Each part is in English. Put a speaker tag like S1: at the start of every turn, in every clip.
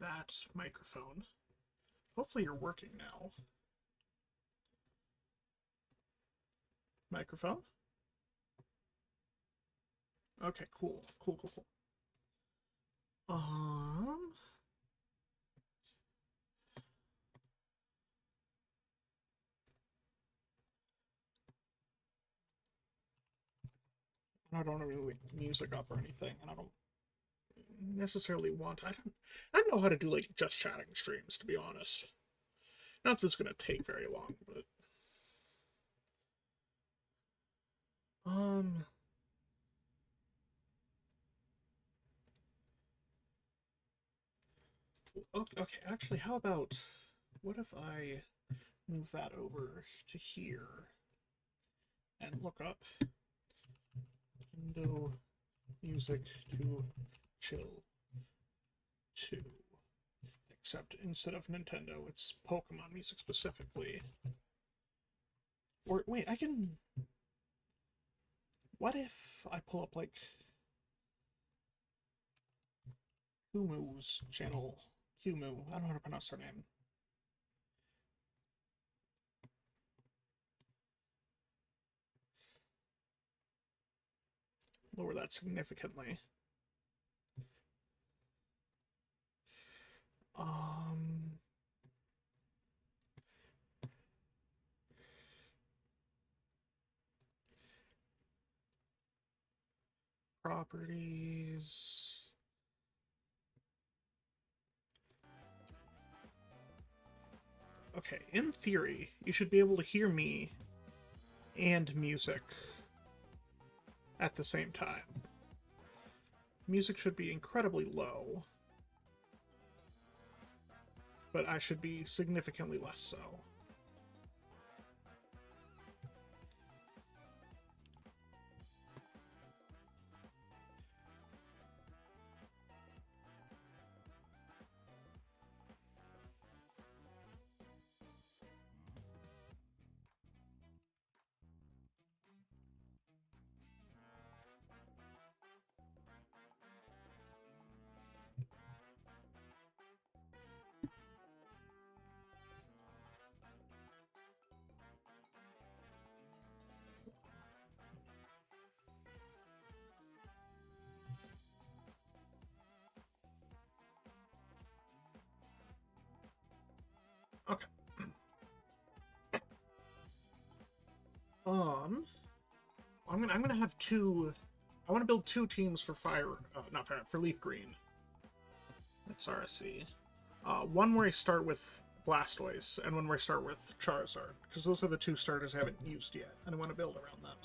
S1: that microphone. Hopefully you're working now. Microphone? Okay, cool. Cool. I don't really like music up or anything, and I don't necessarily want. I don't know how to do like just chatting streams, to be honest. Not that it's gonna take very long, but okay. Actually, how about what if I move that over to here and look up Nintendo music to chill to. Except instead of Nintendo, it's Pokemon music specifically. Or wait, I can. What if I pull up like Kumu's channel? Kumu. I don't know how to pronounce her name. Lower that significantly. Properties. Okay, in theory, you should be able to hear me and music at the same time. Music should be incredibly low, but I should be significantly less so. Okay. I'm gonna have two. I want to build two teams for not fire, for LeafGreen. That's RSC. One where I start with Blastoise, and one where I start with Charizard, because those are the two starters I haven't used yet, and I want to build around them.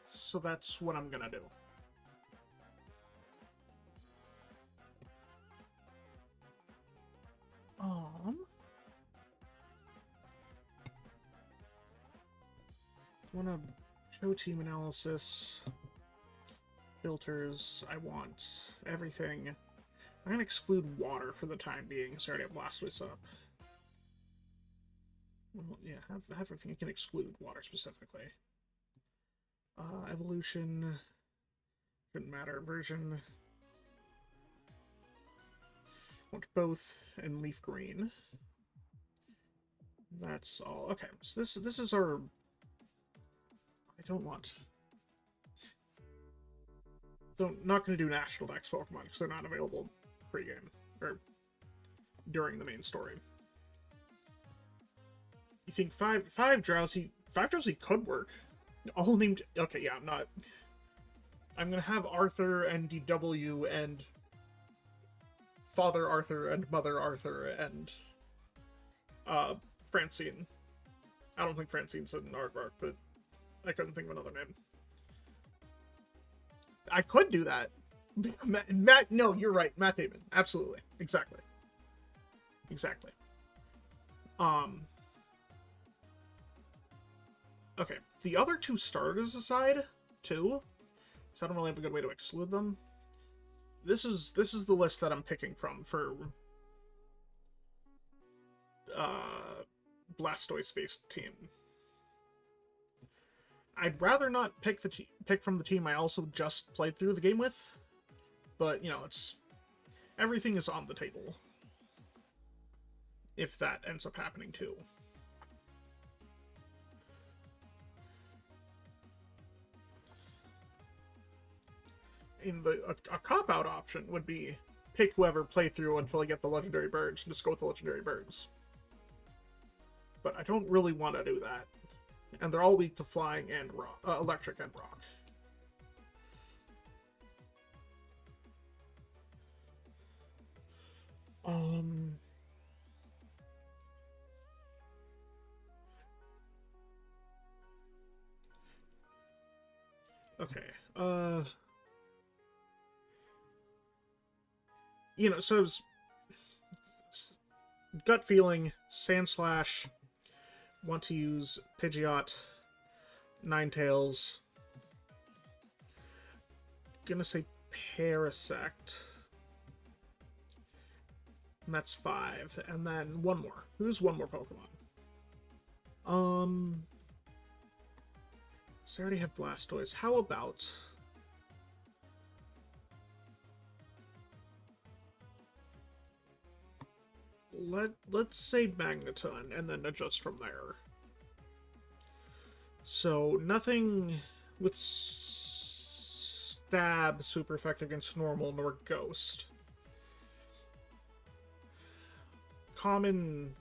S1: So that's what I'm gonna do. Want to show team analysis, filters. I want everything. I'm gonna exclude water for the time being, because I already have Blastoise up. Well, yeah, have everything. You can exclude water specifically. Evolution. Shouldn't matter. Version. Want both and LeafGreen. That's all. Okay, so this is our. I don't want. Not going to do National Dex Pokemon because they're not available pre-game or during the main story. You think five Drowsy could work? All named. Okay, yeah, I'm not. I'm gonna have Arthur and DW and Father Arthur and Mother Arthur and Francine. I don't think Francine's an aardvark, but I couldn't think of another name. I could do that. Matt, no, you're right. Matt Damon. Absolutely. Exactly. Okay. The other two starters aside, too, so I don't really have a good way to exclude them. This is the list that I'm picking from for Blastoise-based team. I'd rather not pick from the team I also just played through the game with, but you know, it's everything is on the table if that ends up happening too. In a cop-out option would be pick whoever, play through until I get the legendary birds, and just go with the legendary birds. But I don't really want to do that. And they're all weak to flying and rock, electric and rock. Okay. You know, so gut feeling, Sandslash, want to use Pidgeot, Ninetales. Gonna say Parasect. And that's 5. And then one more. Who's one more Pokemon? So I already have Blastoise. How about... Let's say Magneton, and then adjust from there. So, nothing with Stab super effective against normal, nor Ghost. Common...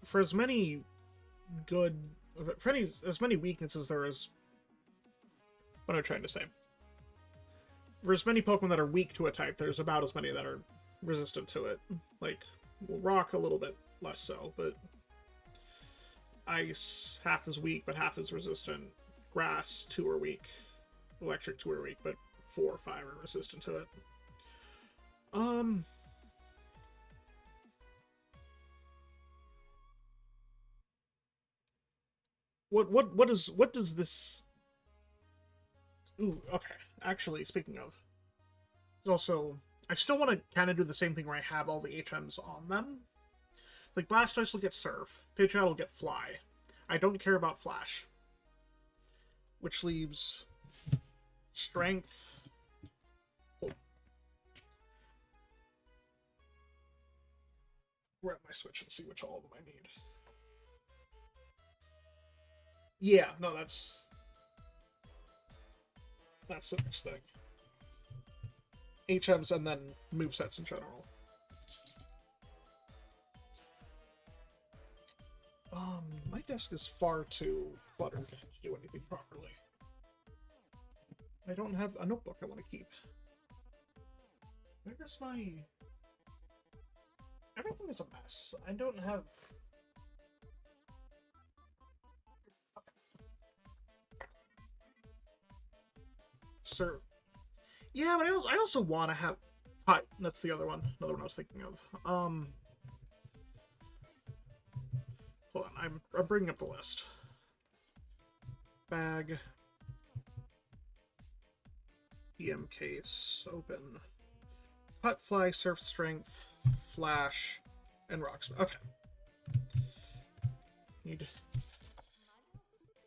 S1: For as many good... For as many weaknesses there is... What am I trying to say? For as many Pokemon that are weak to a type, there's about as many that are resistant to it. Like, well, Rock a little bit less so, but Ice, half as weak, but half as resistant. Grass, 2 are weak. Electric, 2 are weak, but 4 or 5 are resistant to it. What does this... Ooh, okay. Actually, speaking of... Also, I still want to kind of do the same thing where I have all the HMs on them. Like, Blastoise will get Surf. Pidgeot will get Fly. I don't care about Flash. Which leaves... Strength... Oh. Grab my Switch and see which all of them I need. Yeah, no, that's the next thing. HMs and then movesets in general. My desk is far too cluttered to do anything properly. I don't have a notebook I want to keep. Where's my... Everything is a mess. I don't have... Sir. Yeah, but I also want to have... Hi, that's the other one. Another one I was thinking of. Hold on, I'm bringing up the list. Bag. EM case. Open. Cut, Fly, Surf Strength, Flash, and Rocks. Okay. Need...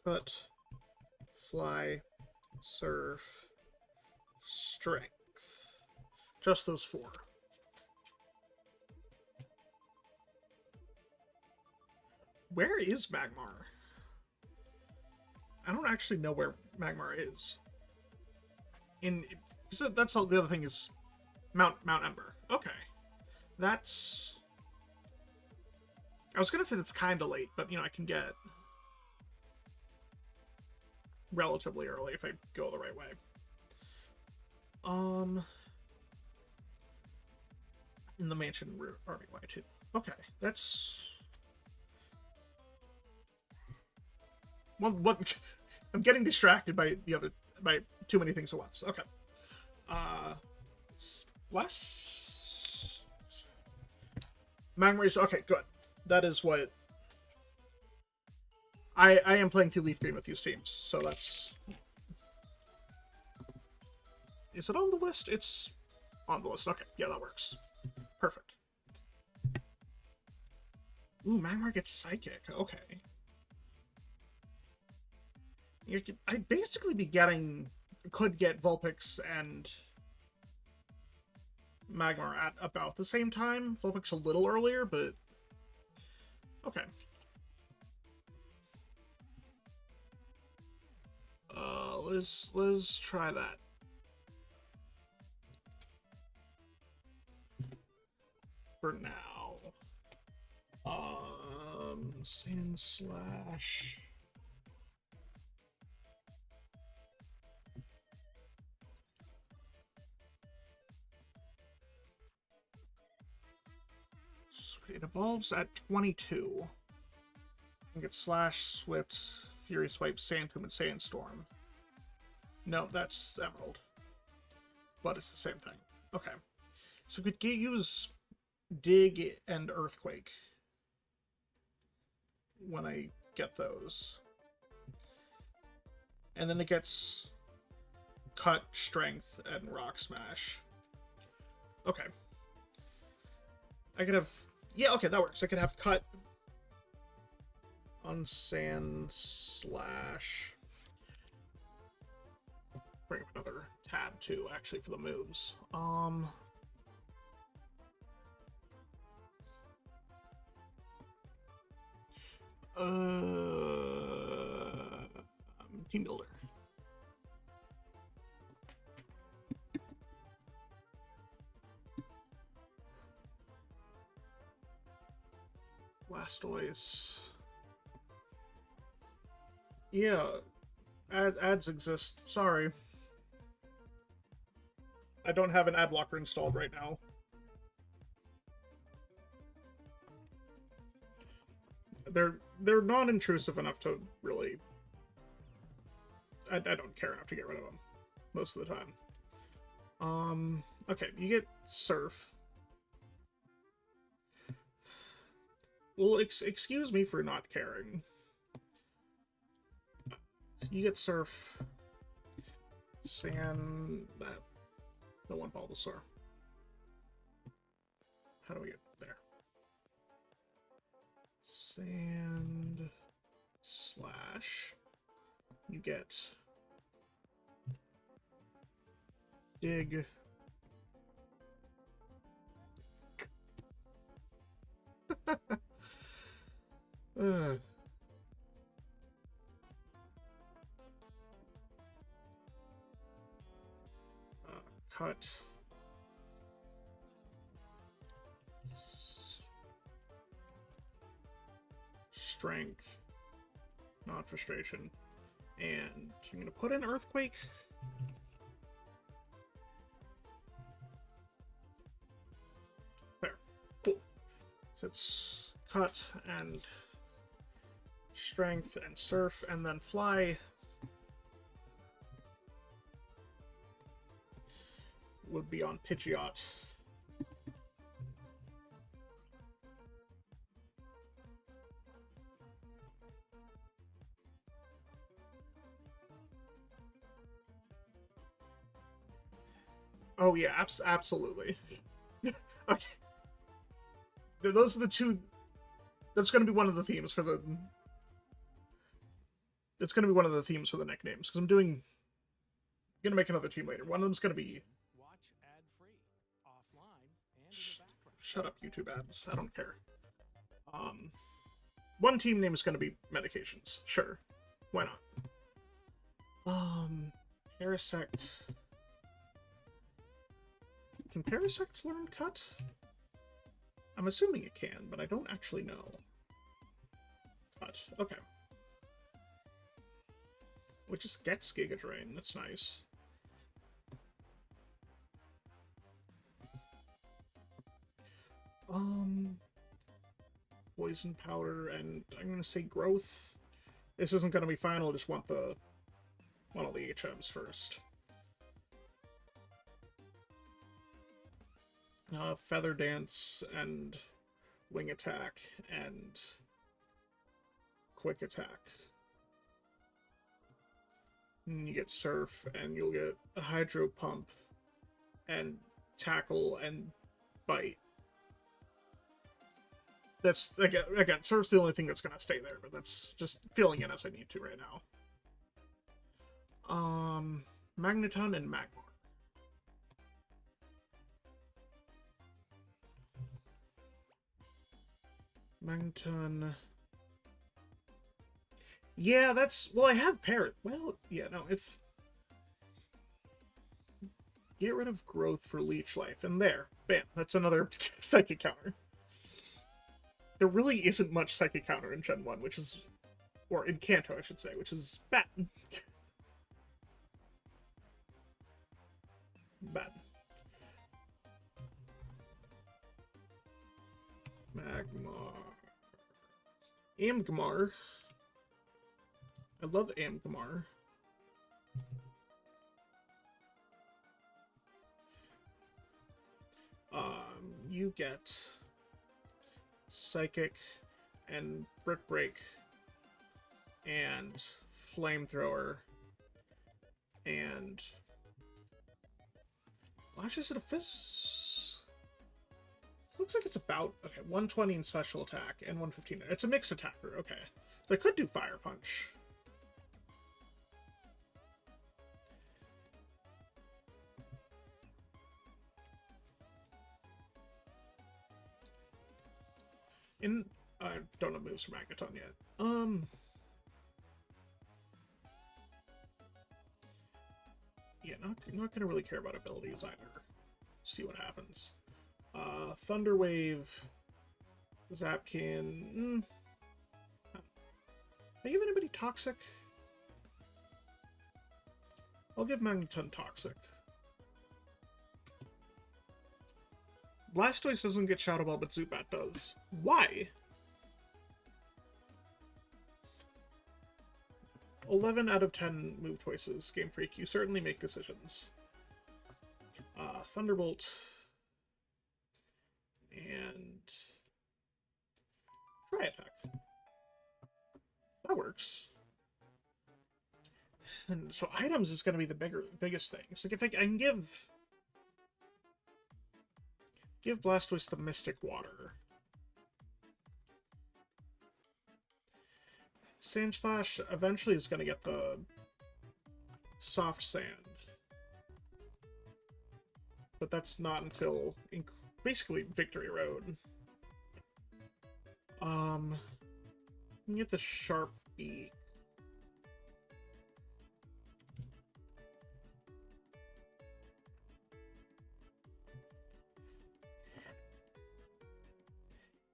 S1: Cut, Fly, Surf, Strength. Just those 4. Where is Magmar? I don't actually know where Magmar is. That's all, the other thing is Mount Ember. Okay. That's... I was gonna say that's kinda late, but, you know, I can get relatively early if I go the right way. In the mansion army way too. Okay, that's... One, I'm getting distracted by too many things at once. Okay. Less... Magmar is... Okay, good. That is what... I am playing through LeafGreen with these teams, so that's... Is it on the list? It's on the list. Okay, yeah, that works. Perfect. Ooh, Magmar gets Psychic. Okay. I'd basically be getting... Could get Vulpix and Magmar at about the same time. Vulpix a little earlier, but... Okay. Let's try that. For now. Sand Slash. It evolves at 22. You get Slash, Swift, Fury Swipe, Sand Tomb, and Sandstorm. No, that's Emerald. But it's the same thing. Okay. So we could use Dig and Earthquake when I get those. And then it gets Cut, Strength, and Rock Smash. Okay. I could have... Yeah, okay, that works. I could have Cut on Sand Slash. Bring up another tab, too, actually, for the moves. Team Builder. Blastoise. Yeah, ads exist. Sorry. I don't have an ad blocker installed right now. They're non-intrusive enough to really... I don't care enough to get rid of them most of the time. Okay, you get Surf. Well, excuse me for not caring. You get Surf. Sand... That... No one Bulbasaur. How do we get there? Sand... Slash... You get... Dig... Cut. Strength. Not frustration. And I'm gonna put in Earthquake. There. Cool. So it's Cut and Strength and Surf and then Fly. Would be on Pidgeot. Oh yeah, absolutely. Okay. Those are the two... That's going to be one of the themes for the... It's going to be one of the themes for the nicknames, because I'm going to make another team later. One of them's going to be... Shut up, YouTube ads. I don't care. One team name is going to be Medications. Sure. Why not? Parasect... Can Parasect learn Cut? I'm assuming it can, but I don't actually know. Cut. Okay. Which just gets Giga Drain. That's nice. Poison Powder, and I'm gonna say Growth. This isn't gonna be final, I just want all the HMs first. Feather Dance and Wing Attack and Quick Attack. And you get Surf, and you'll get a Hydro Pump and Tackle and Bite. That's, again, Surf's the only thing that's going to stay there, but that's just filling in as I need to right now. Magneton and Magmar. Magneton. Yeah, that's... Well, I have Parrot. Well, yeah, no, if... Get rid of growth for Leech Life. And there. Bam. That's another Psychic counter. There really isn't much Psychic counter in Gen 1, which is... Or in Kanto, I should say, which is bad. Bad. Magmar. Amgmar. I love Amgmar. You get Psychic and Brick Break and Flamethrower and Lashes of the Fist. Looks like it's about, okay, 120 in special attack and 115. It's a mixed attacker, okay. So I could do Fire Punch. I don't know moves for Magneton yet. Yeah, not gonna really care about abilities either. See what happens. Thunder Wave, Zapkin. I give anybody Toxic? I'll give Magneton Toxic. Blastoise doesn't get Shadow Ball, but Zubat does. Why? 11 out of 10 move choices, Game Freak. You certainly make decisions. Thunderbolt. And... Try Attack. That works. And so items is going to be the biggest thing. So if I can give Blastoise the Mystic Water. Sandslash eventually is going to get the Soft Sand. But that's not until basically Victory Road. You can get the Sharp Beak.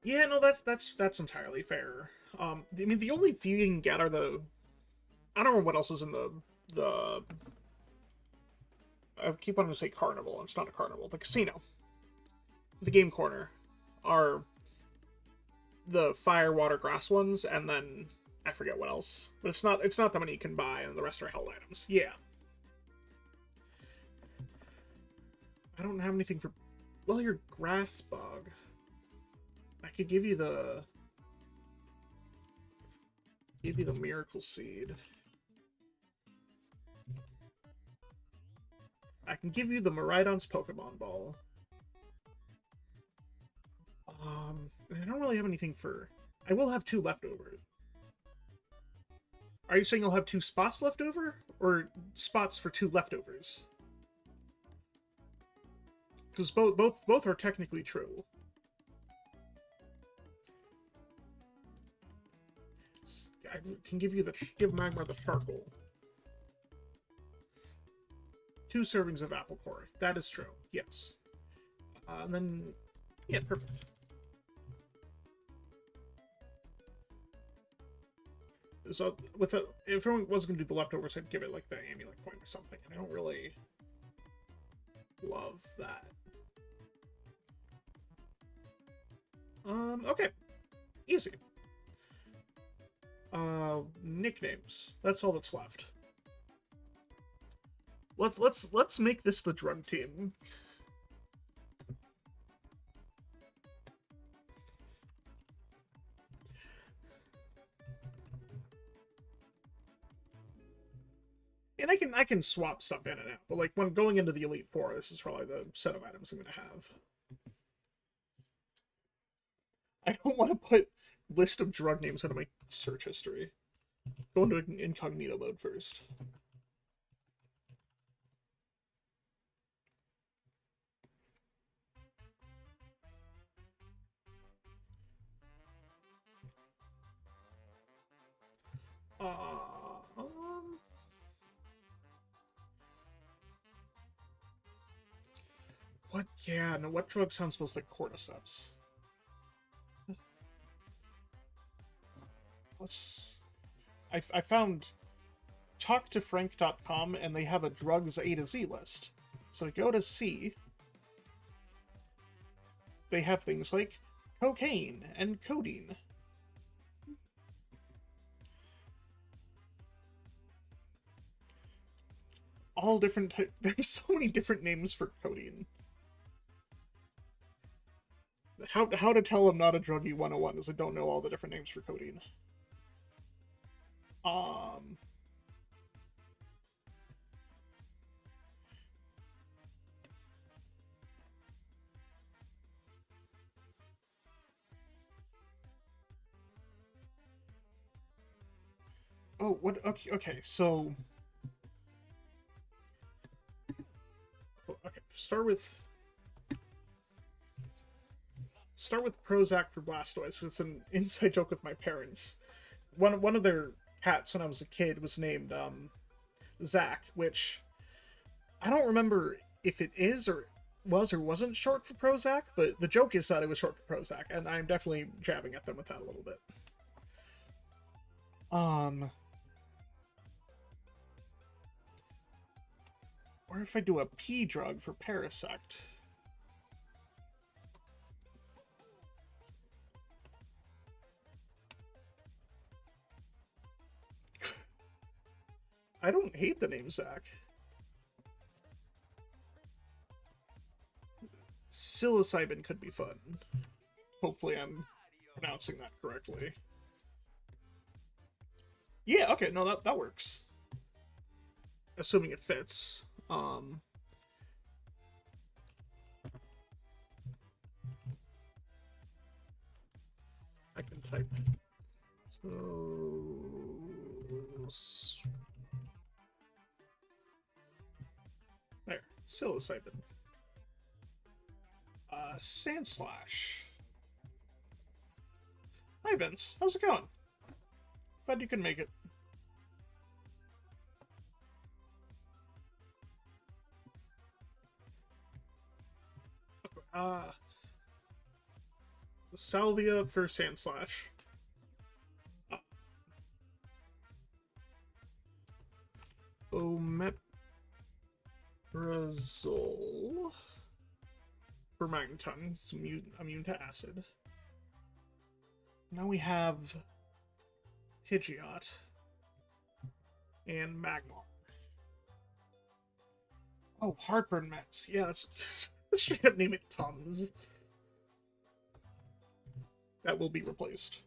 S1: Yeah, no, that's entirely fair. I mean, the only few you can get are the... I don't know what else is in the... I keep wanting to say Carnival, and it's not a Carnival. The Casino. The Game Corner are the Fire, Water, Grass ones, and then I forget what else. But it's not that many you can buy, and the rest are held items. Yeah. I don't have anything for... Well, your Grass Bug. I could give you the Miracle Seed. I can give you the Miraidon's Pokemon Ball. I don't really have anything for... I will have 2 leftover. Are you saying I'll have 2 spots left over? Or spots for 2 leftovers? Because both are technically true. I can give Magmar the Charcoal. 2 servings of Apple Core. That is true. Yes. And then, yeah, perfect. So if everyone was going to do the leftovers, I'd give it like the Amulet Coin or something. And I don't really love that. Okay. Easy. Nicknames. That's all that's left. Let's make this the drug team. And I can swap stuff in and out, but like when going into the Elite Four, this is probably the set of items I'm gonna have. I don't want to put list of drug names into my search history. Go into incognito mode first. What? Yeah, no, what drug sounds most like cordyceps? Let's... I found talktofrank.com and they have a drugs A to Z list. So go to C. They have things like cocaine and codeine. All different... There's so many different names for codeine. How to tell I'm not a druggie 101 is I don't know all the different names for codeine. Oh, what? Okay, so... Okay, start with Prozac for Blastoise. It's an inside joke with my parents. One of their cats when I was a kid was named Zach, which I don't remember if it is or was or wasn't short for Prozac, but the joke is that it was short for Prozac, and I'm definitely jabbing at them with that a little bit. Or if I do a P drug for Parasect. I don't hate the name Zach. Psilocybin could be fun. Hopefully I'm pronouncing that correctly. Yeah, okay, no, that works. Assuming it fits. I can type. So... There, psilocybin. Sandslash. Hi Vince, how's it going? Glad you can make it. Salvia for Sandslash. Omeprazole for Magneton. It's immune to acid. Now we have Pidgeot and Magmar. Oh, heartburn meds. Yeah, let's straight up name it Tums. That will be replaced.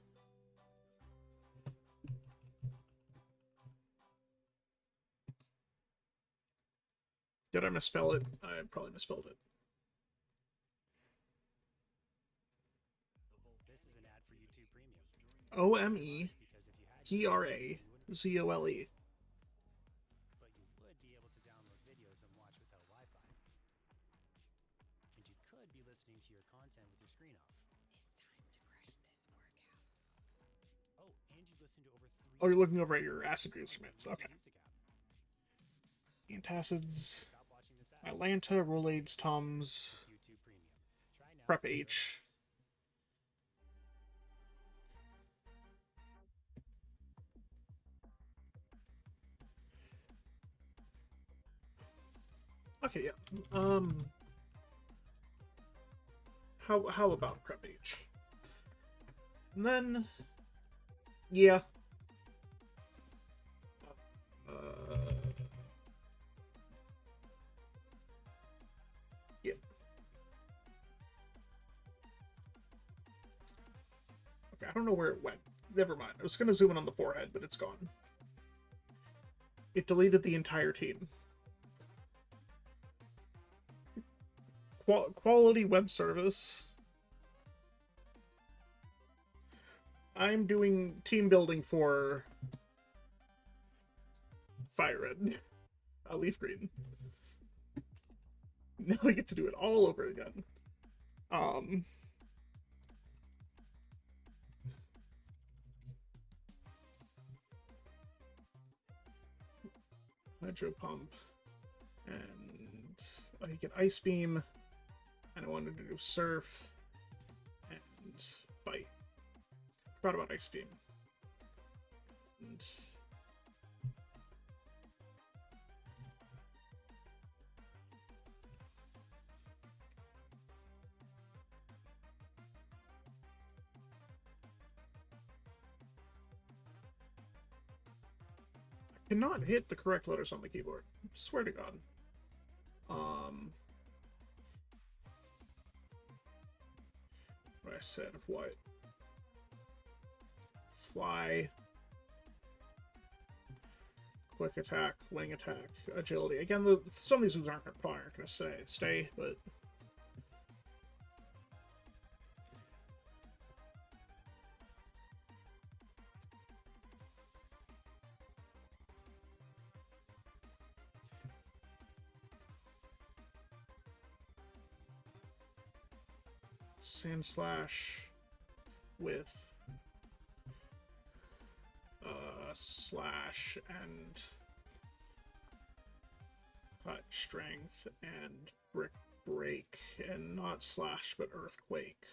S1: Did I misspell it? I probably misspelled it. OMEPRAZOLE.
S2: But you would be able to download videos and watch without Wi-Fi. And you could be listening to your content with your screen off.
S3: It's time to crush this workout.
S2: Oh, and you listen to over 3...
S1: Oh, you're looking over at your acid instruments. Okay. Antacids, Atlanta, Rolaids, Tums, Prep H. Okay, yeah. How about Prep H? And then, yeah. Yeah. Okay, I don't know where it went. Never mind. I was gonna zoom in on the forehead, but it's gone. It deleted the entire team. Quality web service. I'm doing team building for Fire Red. LeafGreen. Now we get to do it all over again. Hydro Pump, and I get Ice Beam, and I wanted to do Surf, and Bite. Forgot about Ice Beam. And I cannot hit the correct letters on the keyboard. I swear to God. What I said of what? Fly. Quick attack, wing attack, agility. Again, some of these moves probably aren't going to stay, but Sand Slash with Slash and Cut Strength and Brick Break, and not Slash but Earthquake.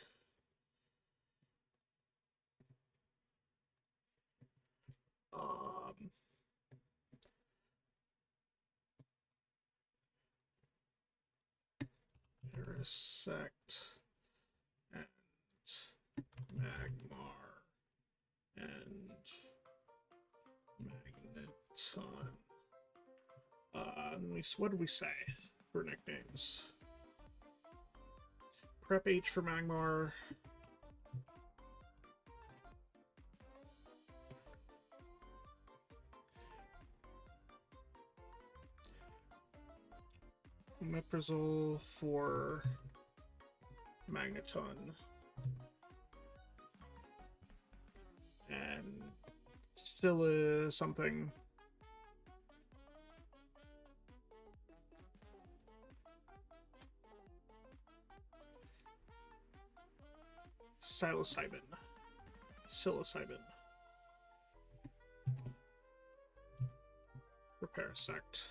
S1: Parasect and Magmar and Magneton. What did we say for nicknames? Prep H for Magmar. Meprazole for Magneton. And Scylla something. Psilocybin. Psilocybin. For Parasect.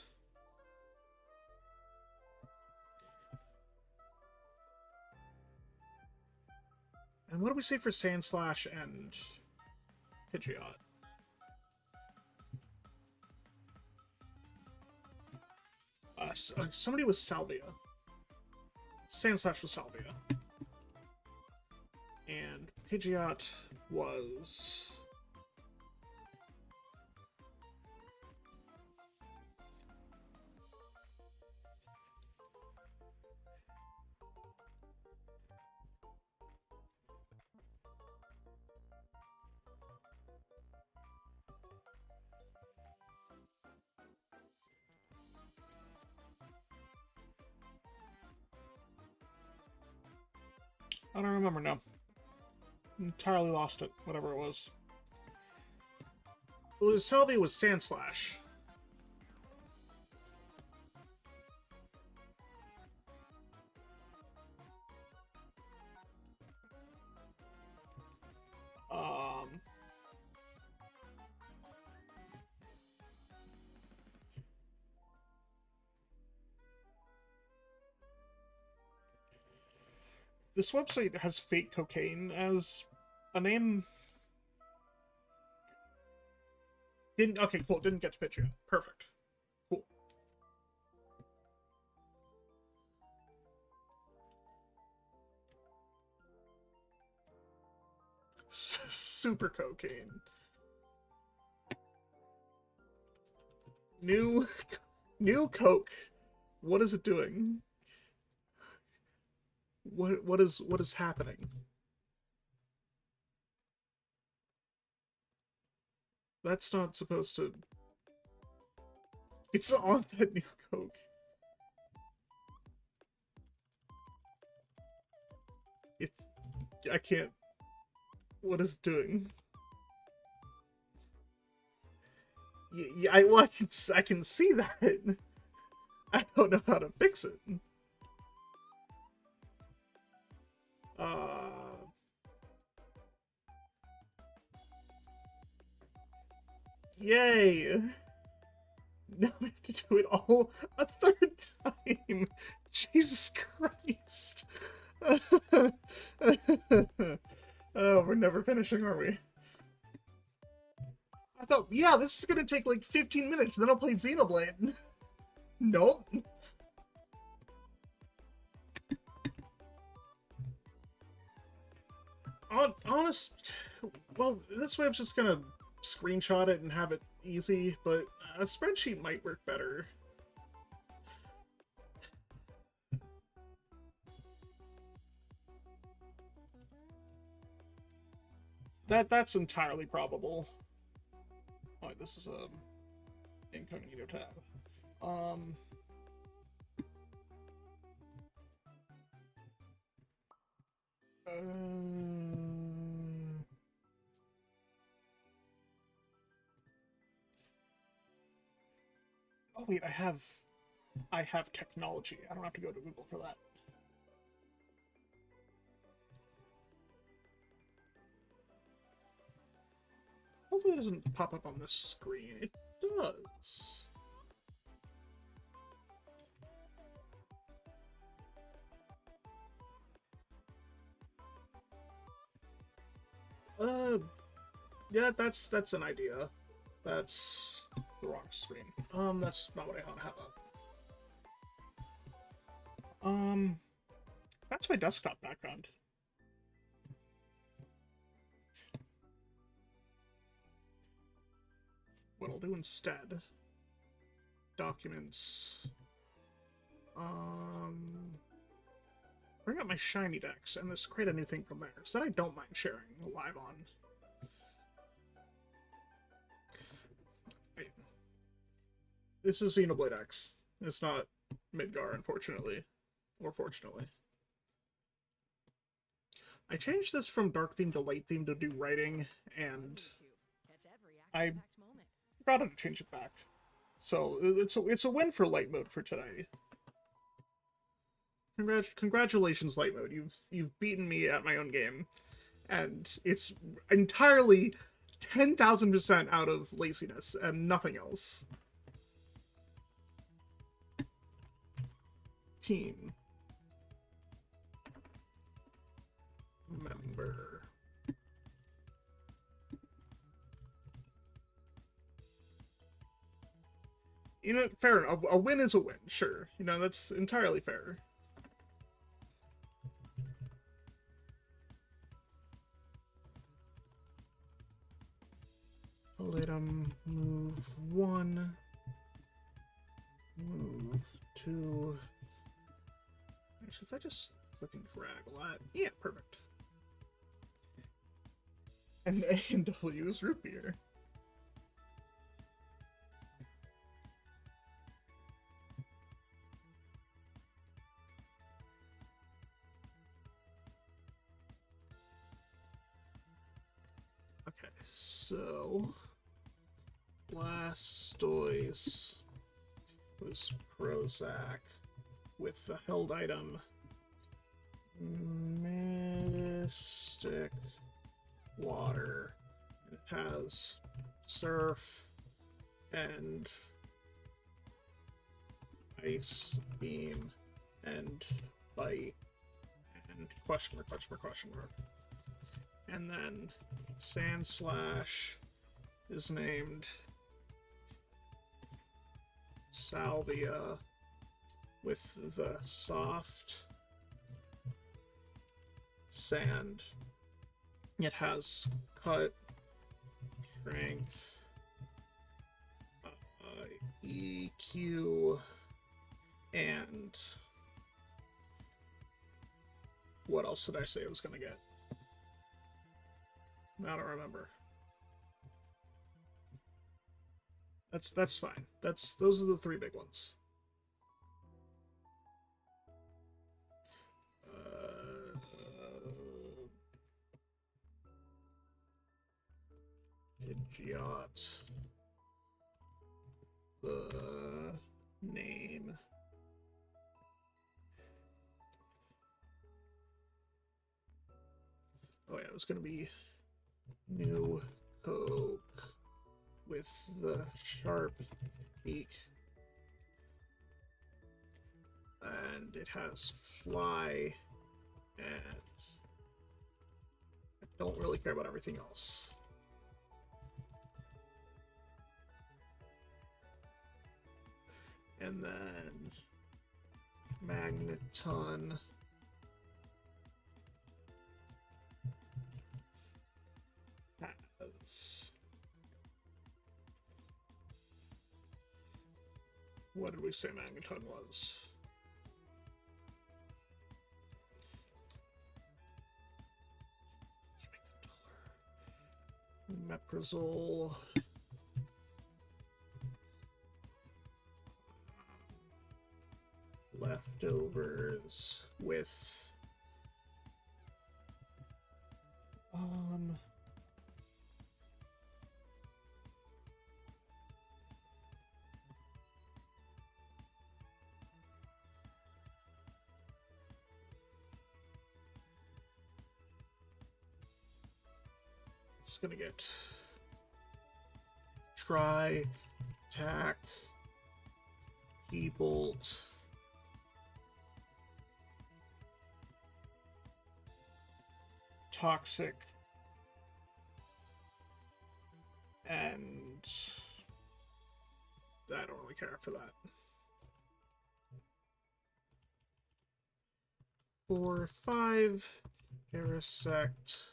S1: And what do we say for Sand Slash and Pidgeot? Somebody was Salvia. Sand Slash was Salvia. And Pidgeot was... I don't remember now. Entirely lost it, whatever it was. Salvia was Sand Slash. This website has fake cocaine as a name. Okay, cool. Didn't get to pitch you. Perfect. Cool. Super cocaine. New Coke. What is it doing? What is happening? That's not supposed to... It's on that New Coke. I can't... What is it doing? Yeah, I can see that. I don't know how to fix it. Yay! Now I have to do it all a third time. Jesus Christ. Oh, we're never finishing, are we? I thought, yeah, this is gonna take like 15 minutes, then I'll play Xenoblade. Nope. Honest, well, this way I'm just gonna screenshot it and have it easy, but a spreadsheet might work better. That's entirely probable. Oh, this is a incognito tab. Oh wait, I have technology. I don't have to go to Google for that. Hopefully it doesn't pop up on this screen. It does. Yeah, that's an idea. That's the wrong screen. That's not what I want to have up. That's my desktop background. What I'll do instead, documents, bring up my Shiny Dex and just create a new thing from there, so that I don't mind sharing live on. This is Xenoblade X. It's not Midgar, unfortunately. Or fortunately. I changed this from dark theme to light theme to do writing, and I forgot how to change it back. So it's a win for light mode for today. Congratulations, light mode. You've beaten me at my own game, and it's entirely 10,000% out of laziness and nothing else. Team member. You know, fair enough. A win is a win, sure. You know, that's entirely fair. Let him move 1. Move 2. Actually, if I just click and drag a lot, yeah, perfect. And A and W is root beer. Okay, so Blastoise was Prozac with the held item Mystic Water. It has Surf and Ice Beam and Bite and question mark, question mark, question mark. And then Sandslash is named Salvia with the soft sand. It has cut, strength, EQ, and what else did I say I was going to get? I don't remember. That's fine. Those are the 3 big ones. Pidgeot. The name. Oh yeah, it was gonna be New Coke with the sharp beak. And it has fly, and I don't really care about everything else. And then Magneton. Has... What did we say Magneton was? Meprazole. Leftovers with it's gonna get try, attack, E-bolt, toxic, and I don't really care for that. 4, 5, Parasect.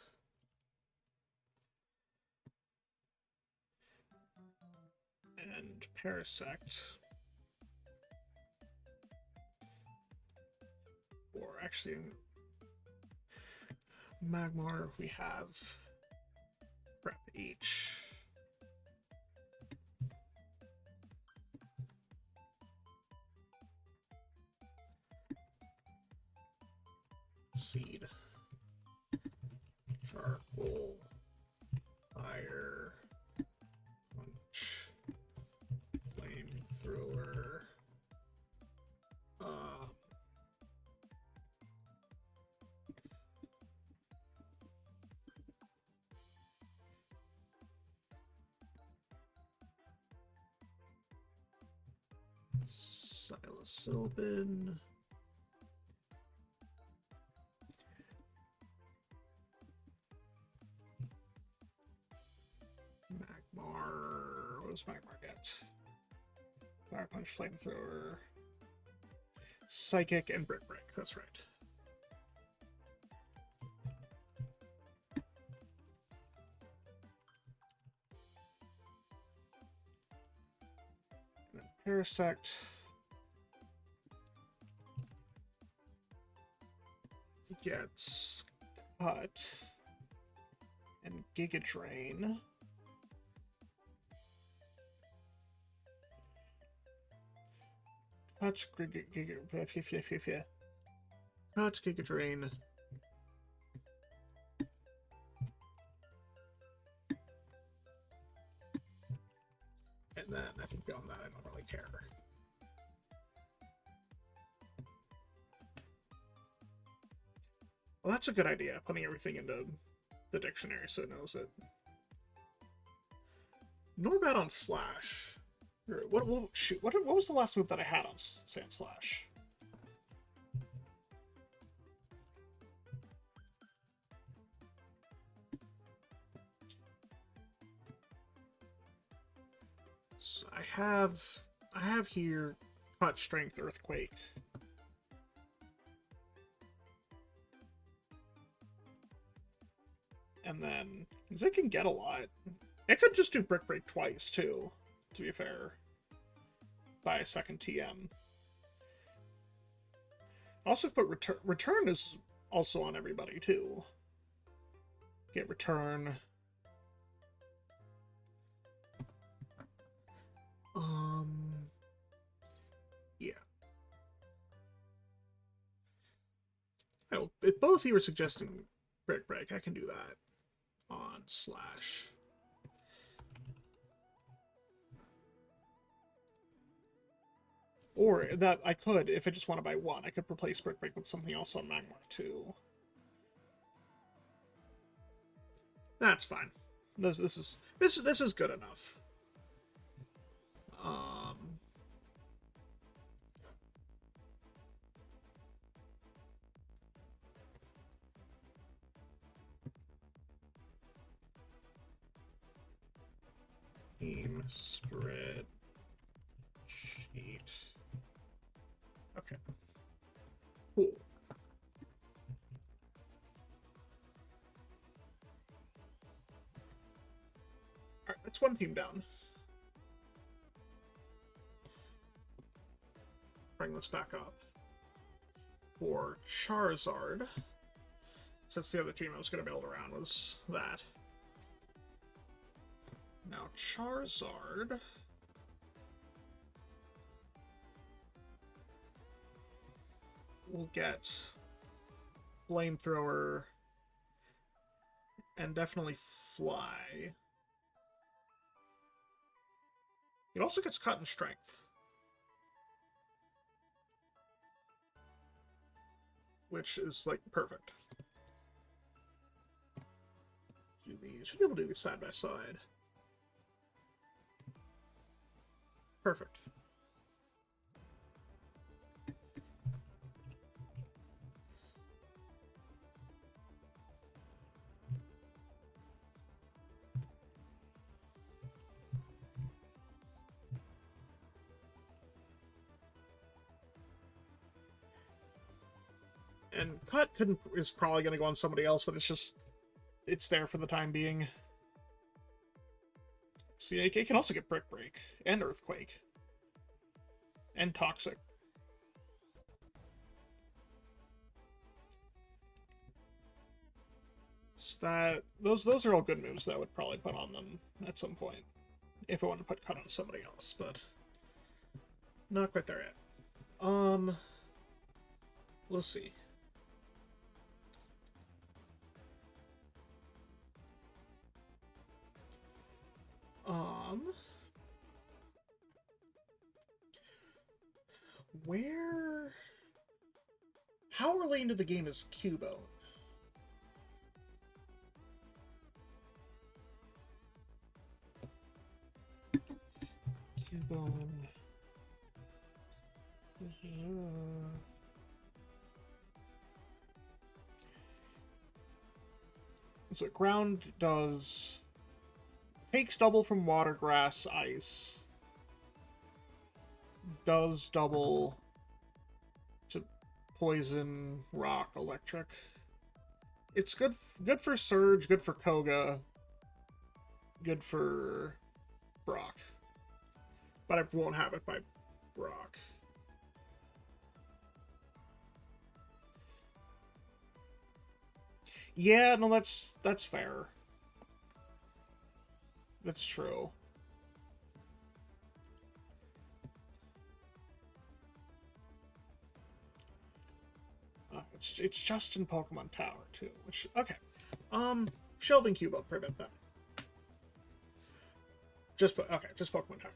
S1: And Parasect. Or actually, Magmar, we have Prep H. Seed. Charcoal. Fire. Punch. Flamethrower. Psilocybin. Magmar. What does Magmar get? Fire Punch, Flamethrower, Psychic, and Brick Break. That's right. And then Parasect gets Cut and Giga Drain. Touch Giga Drain. And then I think beyond that I don't really care. Well, that's a good idea, putting everything into the dictionary so it knows it. Norbat on Slash. What was the last move that I had on Sand Slash? So I have here Cut, Strength, Earthquake. And then it can get a lot. It could just do Brick Break twice too, to be fair. By a second TM. Also put Return. Return is also on everybody too. Get Return. Yeah. If both of you are suggesting Brick Break, I can do that on Slash. Or that I could, if I just want to buy one, I could replace Brick Break with something else on Magmar too. That's fine. This is good enough. Team spread sheet. Okay. Cool. Alright, that's one team down. Bring this back up. For Charizard. Since the other team I was going to build around was that. Now, Charizard will get Flamethrower and definitely Fly. It also gets Cut and Strength, which is, like, perfect. Do these. Should be able to do these side by side. Perfect. And Cut is probably going to go on somebody else, but it's there for the time being. See, it can also get Brick Break, and Earthquake, and Toxic. So those are all good moves that I would probably put on them at some point, if I want to put Cut on somebody else, but not quite there yet. Let's see. Where... How early into the game is Cubone? Cubone... So ground does... Takes double from water, grass, ice. Does double to poison, rock, electric. It's good for Surge, good for Koga, good for Brock. But I won't have it by Brock. Yeah, no, that's fair. That's true. It's just in Pokemon Tower too, which okay. Shelving Cubone for a bit then. Just Pokemon Tower.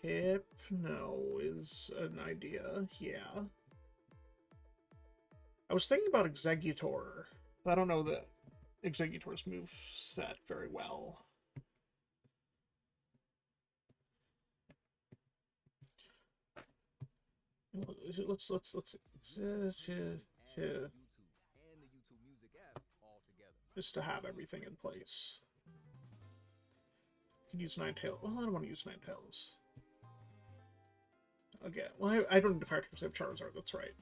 S1: Hypno is an idea, yeah. I was thinking about Exeggutor. I don't know the Exeggutor's move set very well. Let's just to have everything in place. Can use Ninetales. Well, I don't want to use Ninetales. Again, well, I don't need to fire to save Charizard. That's right.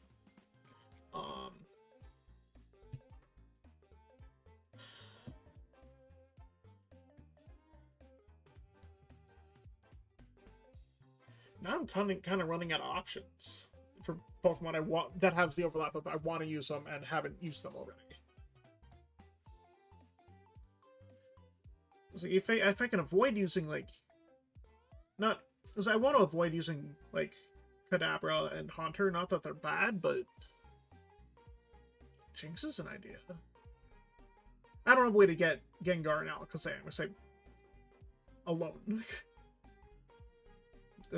S1: Now I'm kind of running out of options for Pokemon I want that has the overlap of I want to use them and haven't used them already. So if I can avoid using like, not because I want to avoid using like Kadabra and Haunter. Not that they're bad, but Jinx is an idea. I don't have a way to get Gengar and Alakazam. I say alone.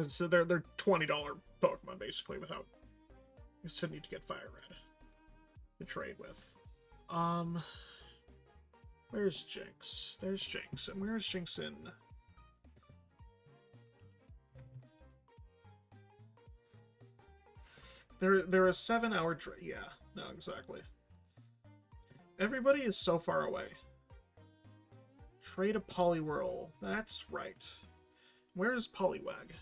S1: So they're $20 Pokemon basically without you still need to get Fire Red to trade with. Where's Jinx? There's Jinx. And where's Jinx in? They're a 7-hour yeah, no, exactly. Everybody is so far away. Trade a Poliwhirl. That's right. Where is Poliwag?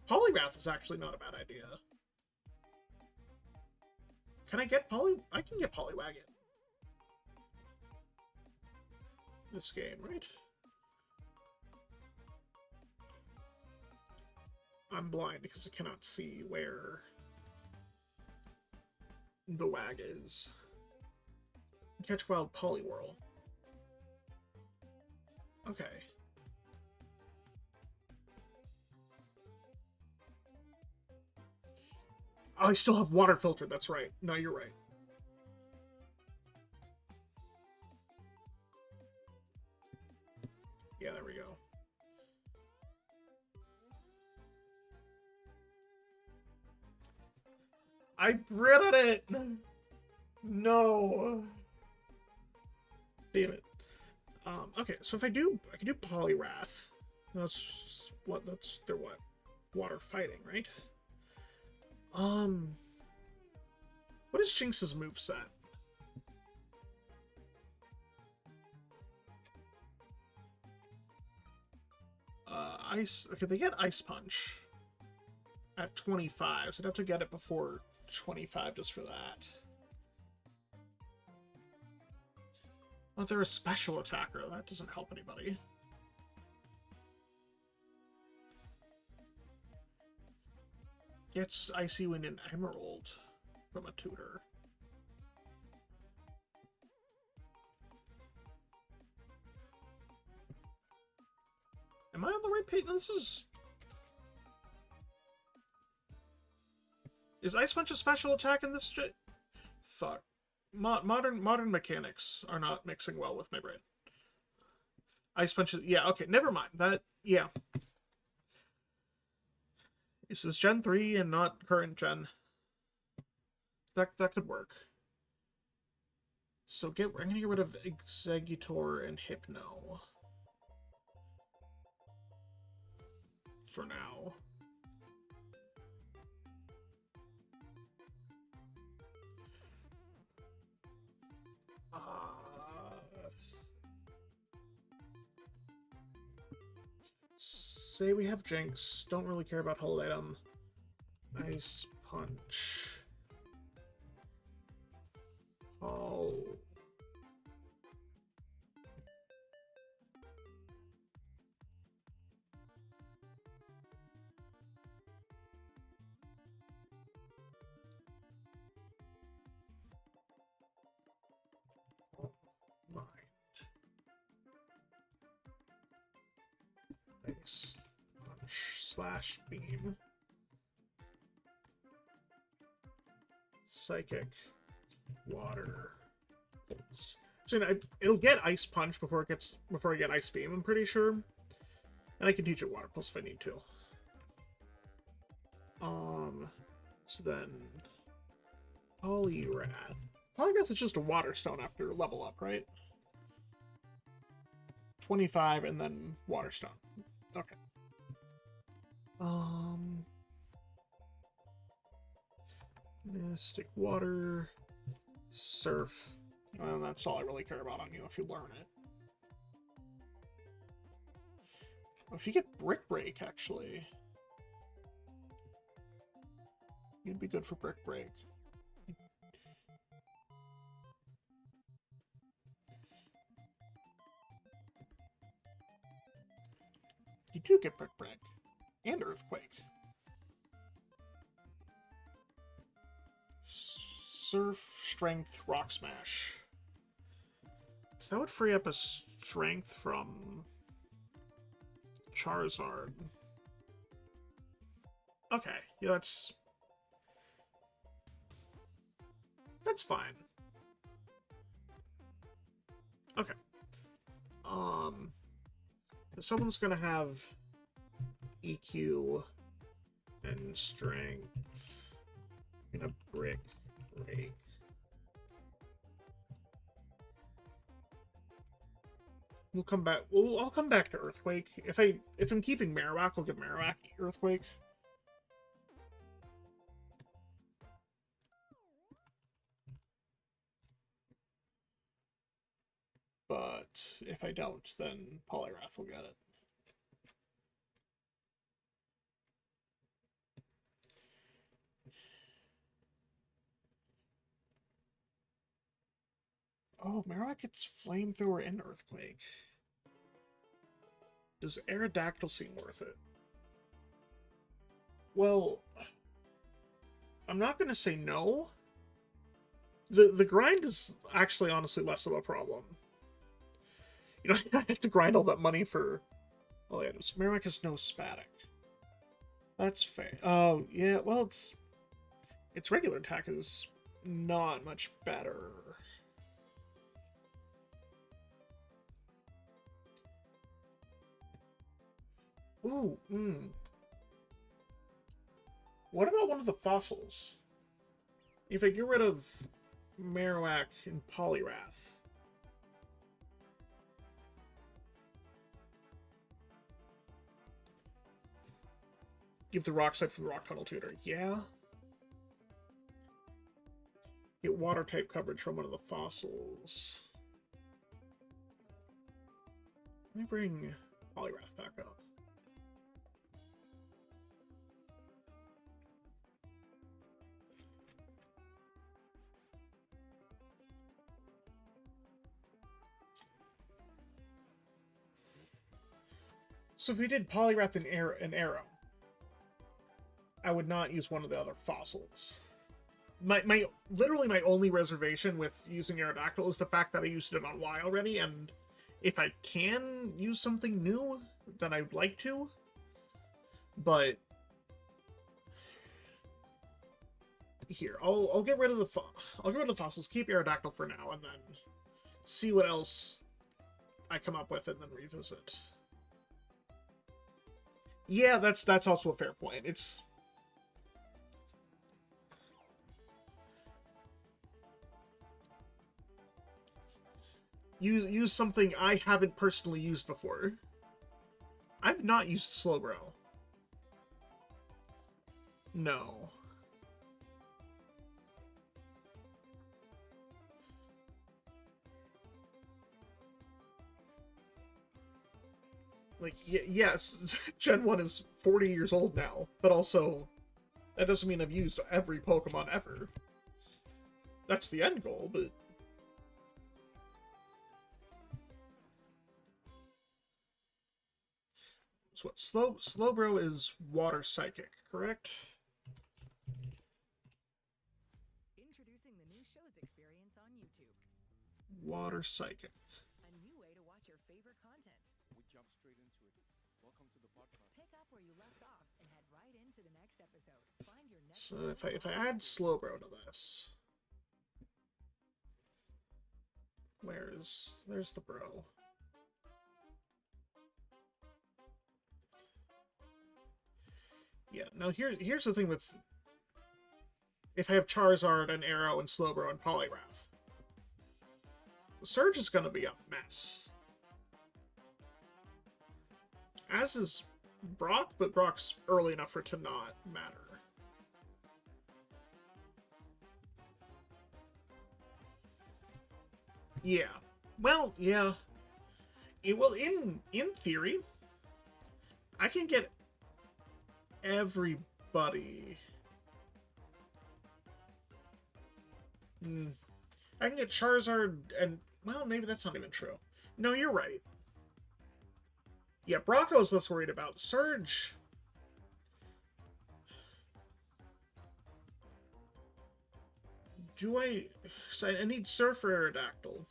S1: Poliwrath is actually not a bad idea. Can I get I can get Poliwag in this game, right? I'm blind because I cannot see where the wag is. Catch wild Poliwhirl. Okay. Oh, I still have water filter, that's right. No, you're right. Yeah, there we go. I read it! No! Damn it. Okay, so if I can do Poliwrath. That's what, they're what? Water fighting, right? What is Jinx's moveset? Ice. Okay, they get Ice Punch at 25, so I'd have to get it before 25 just for that. Oh, they're a special attacker. That doesn't help anybody. Gets Icy Wind and Emerald from a tutor. Am I on the right page? No, this is Ice Punch a special attack in this? Fuck. Modern mechanics are not mixing well with my brain. Ice Punch is... Yeah, okay, never mind. That... Yeah. This is Gen 3 and not current Gen. That could work. So I'm gonna get rid of Exeggutor and Hypno. For now. Say we have Jinx. Don't really care about hold item. Ice Punch. Oh. Mind. Ice Punch / Beam. Psychic. Water. So it'll get Ice Punch before I get Ice Beam, I'm pretty sure. And I can teach it Water Pulse if I need to. So then Poliwrath. Poliwrath is just a Water Stone after level up, right? 25 and then Water Stone. Okay. Mystic Water, Surf. Well, that's all I really care about on you if you learn it. If you get Brick Break, actually, you'd be good for Brick Break. You do get Brick Break and Earthquake. Surf, Strength, Rock Smash. So that would free up a Strength from Charizard. Okay, yeah, that's fine. Okay. Someone's gonna have EQ and Strength in a Brick Break. We'll come back. I'll come back to Earthquake. If I'm keeping Marowak, I'll get Marowak Earthquake. But it. If I don't, then Poliwrath will get it. Oh, Marowak gets Flamethrower and Earthquake. Does Aerodactyl seem worth it? Well, I'm not going to say no. The grind is actually honestly less of a problem. You know, I have to grind all that money for all the items. Marowak has no Spatic. That's fair. Oh, yeah, well, its regular attack is not much better. Ooh, What about one of the fossils? If I get rid of Marowak and Poliwrath. Give the Rock Slide from the Rock Tunnel Tutor. Yeah. Get water type coverage from one of the fossils. Let me bring Poliwrath back up. So if we did Poliwrath and Arrow, I would not use one of the other fossils. Literally my only reservation with using Aerodactyl is the fact that I used it on Y already, and if I can use something new, then I'd like to. But here, I'll get rid of the fossils, keep Aerodactyl for now, and then see what else I come up with, and then revisit. Yeah, that's also a fair point. It's use something I haven't personally used before. I've not used Slowbro. No. Like, yes, Gen 1 is 40 years old now, but also, that doesn't mean I've used every Pokemon ever. That's the end goal, but... So what, Slowbro is Water Psychic, correct?
S3: Introducing the new show's experience on YouTube.
S1: Water Psychic.
S3: A new way to watch your favorite content.
S4: We jump straight into it. Welcome to the podcast.
S3: Pick up where you left off and head right into the next episode. Find your next.
S1: So if I add Slowbro to this, there's the bro. Yeah, now here's the thing with if I have Charizard and Arrow and Slowbro and Poliwrath. Surge is gonna be a mess. As is Brock, but Brock's early enough for it to not matter. Yeah. Well, yeah. Well, in theory, I can get everybody. I can get Charizard and... Well, maybe that's not even true. No, you're right. Yeah, Brocco's less worried about. Surge... So I need Surf or Aerodactyl.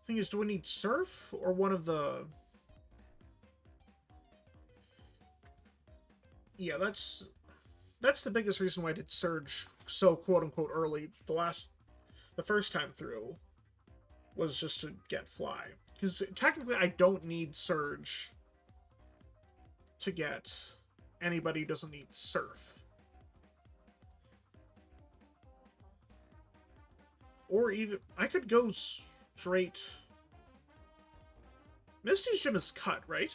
S1: Thing is, do I need Surf or one of the... Yeah, that's the biggest reason why I did Surge so quote-unquote early the first time through, was just to get Fly. Because technically I don't need Surge to get anybody who doesn't need Surf. Or even, I could go straight... Misty's Gym is cut, right?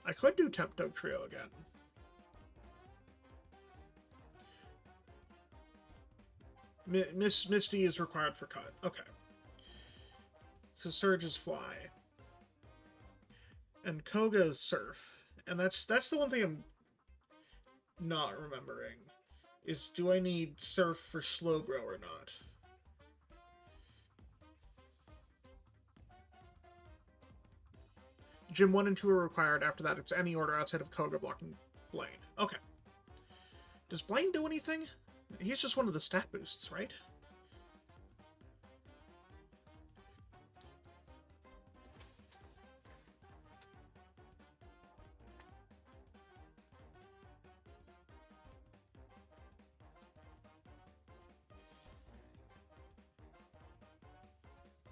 S1: I could do Tempto Trio again. Misty is required for cut. Okay. Because Surge is fly. And Koga is surf. And that's the one thing I'm not remembering. Is do I need surf for Slowbro or not? Gym 1 and 2 are required. After that, it's any order outside of Koga blocking Blaine. Okay. Does Blaine do anything? He's just one of the stat boosts, right?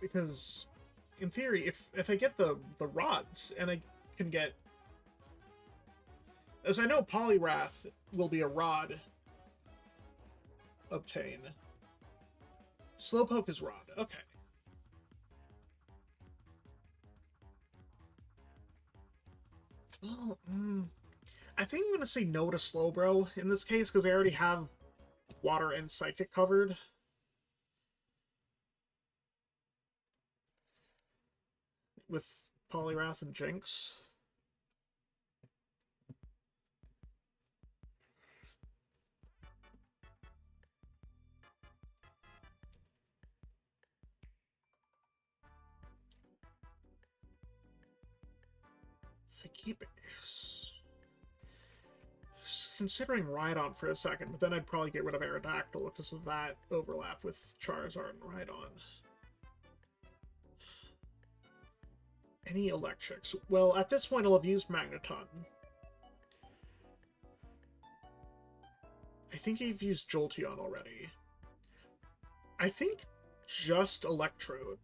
S1: Because, in theory, if I get the rods, and I can get... As I know, Poliwrath will be a rod obtain. Slowpoke is rod. Okay. Oh, I think I'm going to say no to Slowbro in this case, because I already have Water and Psychic covered. With Poliwrath and Jinx. If I keep it... Considering Rhydon for a second, but then I'd probably get rid of Aerodactyl because of that overlap with Charizard and Rhydon. Any electrics? Well, at this point I'll have used Magneton. I think I've used Jolteon already. I think just Electrode.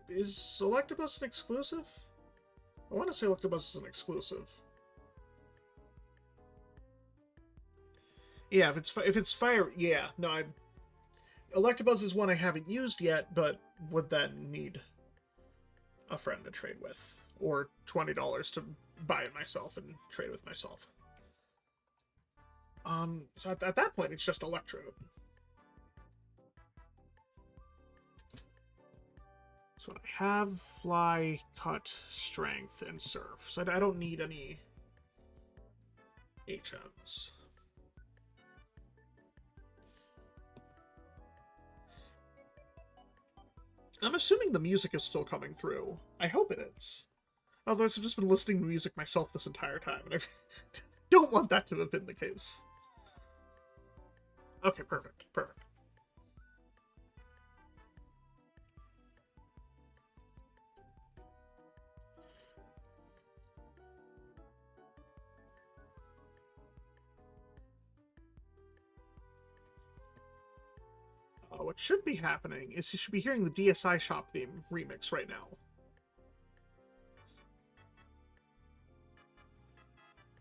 S1: Is Electabuzz an exclusive? I want to say Electabuzz is an exclusive. Yeah, if it's fire, yeah, no, Electabuzz is one I haven't used yet, but would then need a friend to trade with, or $20 to buy it myself and trade with myself. So at that point, it's just Electrode. So I have Fly, Cut, Strength, and Surf. So I don't need any HMs. I'm assuming the music is still coming through. I hope it is. Otherwise, I've just been listening to music myself this entire time, and I don't want that to have been the case. Okay, perfect. Perfect. What should be happening is you should be hearing the DSI Shop theme remix right now.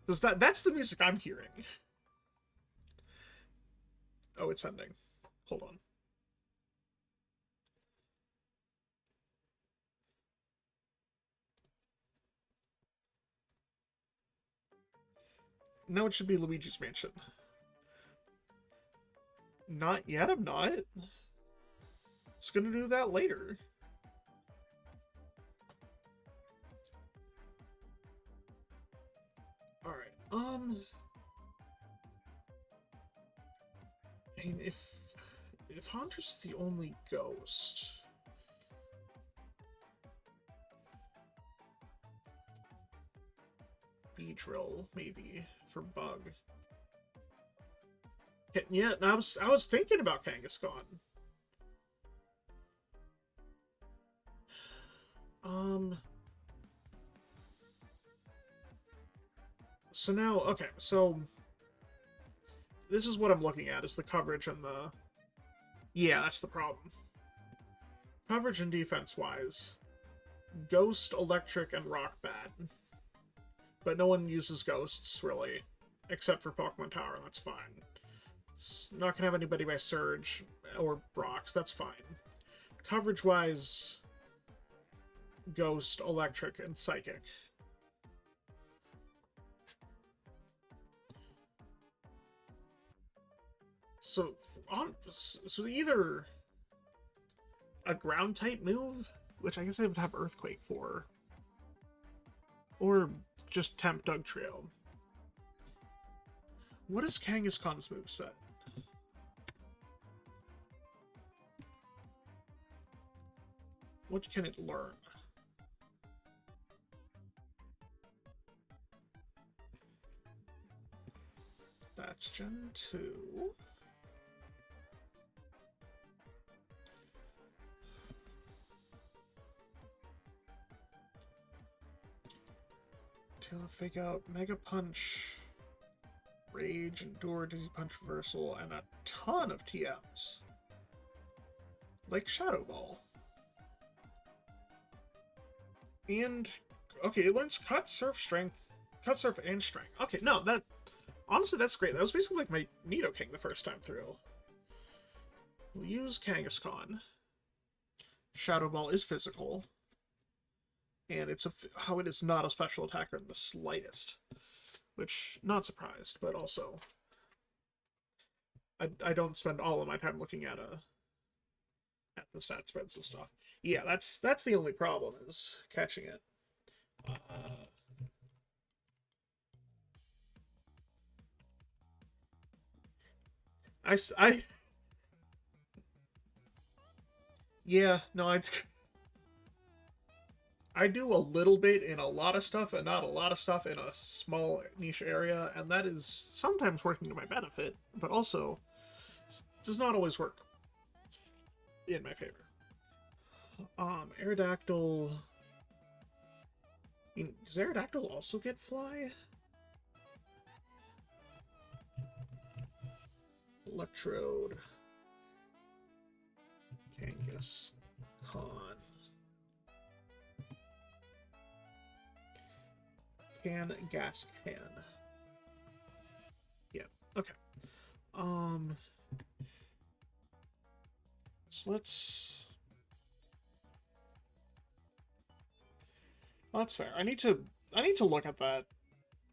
S1: Because that's the music I'm hearing. Oh, it's ending. Hold on. No, it should be Luigi's Mansion. Not yet, I'm not. It's gonna do that later. Alright, I mean, if Haunter's the only ghost... Beedrill, maybe, for Bug. Yeah, I was thinking about Kangaskhan. So now, okay, so this is what I'm looking at, is the coverage and the... Yeah, that's the problem. Coverage and defense-wise. Ghost, Electric, and Rock bad. But no one uses Ghosts, really. Except for Pokemon Tower, and that's fine. Not gonna have anybody by Surge or Brox, that's fine. Coverage-wise, Ghost, Electric, and Psychic. So, so either a ground type move, which I guess I would have Earthquake for, or just tempt Dugtrio. What is Kangaskhan's moveset? What can it learn? That's Gen 2. Till I figure out Mega Punch, Rage, Endure, Dizzy Punch Reversal, and a ton of TMs. Like Shadow Ball. And, okay, it learns Cut, Surf, Strength, Cut, Surf, and Strength. Okay, no, that, honestly, that's great. That was basically like my Nidoking the first time through. We'll use Kangaskhan. Shadow Ball is physical. And it's how it is not a special attacker in the slightest. Which, not surprised, but also... I don't spend all of my time looking at the stat spreads and stuff. Yeah, that's the only problem, is catching it. Yeah, no, I do a little bit in a lot of stuff and not a lot of stuff in a small niche area, and that is sometimes working to my benefit, but also does not always work in my favor. Aerodactyl... Does Aerodactyl also get Fly? Electrode. Kangaskhan. Kangaskhan. Yeah, okay. So let's... Well, that's fair. I need to look at that.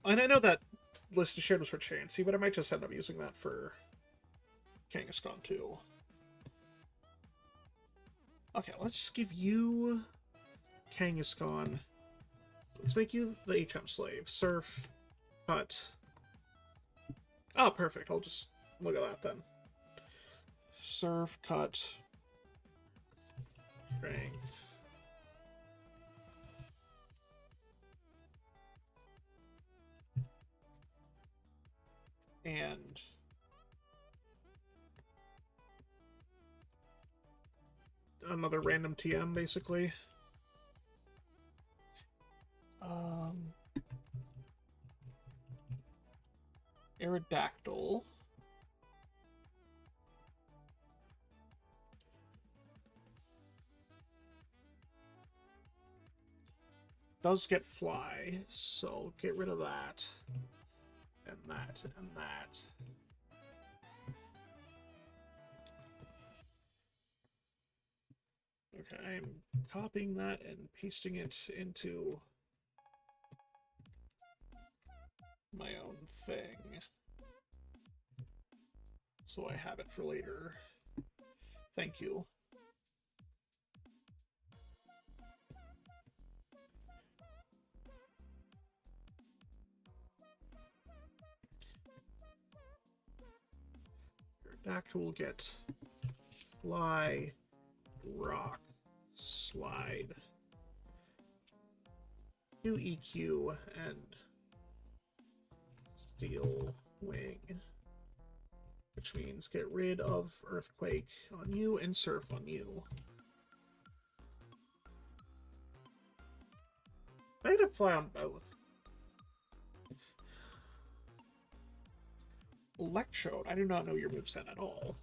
S1: And I know that list of shared was for Chansey, but I might just end up using that for Kangaskhan too. Okay, let's give you Kangaskhan. Let's make you the HM slave. Surf, Cut. Oh, perfect. I'll just look at that then. Surf, Cut, Strength. And another random TM, basically. Aerodactyl. Does get Fly, so get rid of that. And that, and that. Okay, I'm copying that and pasting it into my own thing. So I have it for later. Thank you. Aerodactyl will get Fly, Rock, Slide, new EQ, and Steel Wing. Which means get rid of Earthquake on you and Surf on you. I had to fly on both. Electrode, I do not know your moveset at all.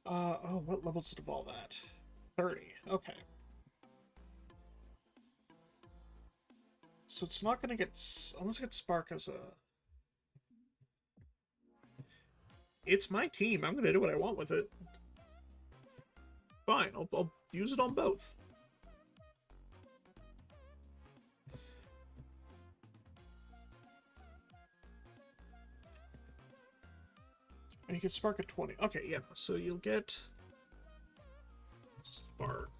S1: Oh, what level does it evolve at? 30, okay. So it's not gonna get, unless it gets Spark as a... It's my team, I'm gonna do what I want with it. Fine, I'll use it on both. And you can spark at 20. Okay, yeah, so you'll get spark